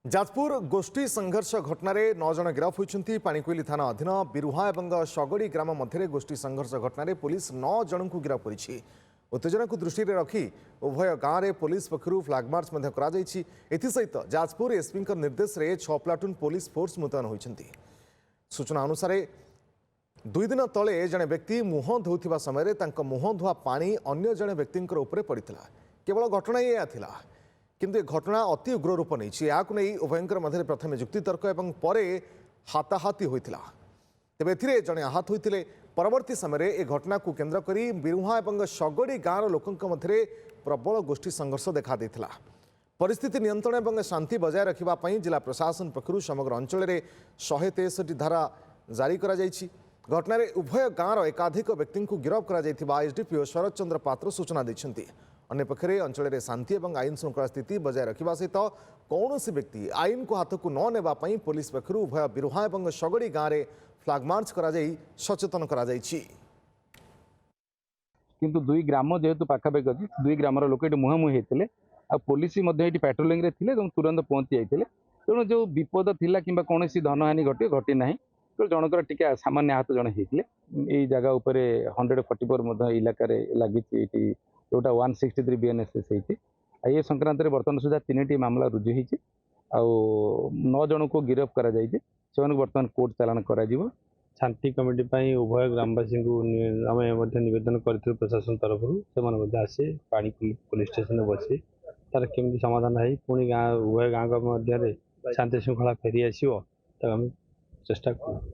जाजपुर गोष्ठी संघर्ष घटना रे 9 जन गिरफ होती पाणीकोइली थाना अधीन बिरुहा और शगड़ी ग्राम मध्य गोष्ठी संघर्ष घटना पुलिस 9 जन को गिरफ कर उत्तेजना को दृष्टि रखी उभय गाँव में पुलिस पक्षर फ्लाग मार्च सहित जाजपुर एसपी निर्देश में 6 प्लाटून पुलिस फोर्स मुतयन होती। सूचना अनुसार 2 दिन तले जड़े व्यक्ति मुह धोता समय मुह धुआ पानी अन्य जड़े व्यक्ति पड़ता केवल घटना यह था किंतु ए घटना अति उग्र रूप नहीं उभयंकर मध्य प्रथम जुक्तितर्क और पर हाथाहाथी होता तेज ए जड़े आहत होते परवर्ती समय ए घटना को केन्द्र कर बिरुहा और शगड़ी गाँव लोकों मध्य प्रबल गोष्ठी संघर्ष देखा देता। परिस्थिति नियंत्रण और शांति बजाय रखापी जिला प्रशासन पक्षर समग्र अंचल में 163 धारा जारी कर घटन उभय गाँव एकाधिक व्यक्ति को गिरफ्त कर एसडीपीओ शरद चंद्र पात्र सूचना देते। अन्य पक्षरे अंचल में शांति और आईन श्रृंखला स्थिति बजाय रखा सहित कौन व्यक्ति आईन को हाथ को न नेबापी पुलिस पक्षर उभय बिरुहा और शगड़ी गाँव में फ्लाग मार्च कर सचेतन कर किंतु दुई ग्राम जेहेतु पाखापाखि अच्छी दुई ग्रामर लोक ये मुहांमुही होते आ पुलिस पेट्रोलिंग रे थिले तुरंत पहुंची जाते तेणु जो विपद थिला किंबा कौन धनहानि घटी ना तो जनकर टी सामान्य आहत जन होते ये जगह उपर 144 इलाकार लगी जोटा 163 BNSS होती ये संक्रांत बर्तमान सुधा 3टी मामला रुजु होती 9 जन को गिरफ्त कर बर्तमान कोर्ट चालान कर शांति कमिटी उभय ग्रामवासी को आम नवेदन कर प्रशासन तरफ से आसे पानी पुलिस स्टेशन में बसी तार केमी समाधान है पुणी गाँव उभय गाँव मध्य शांति श्रृंखला फेरी आसो आम चेष्टा कर।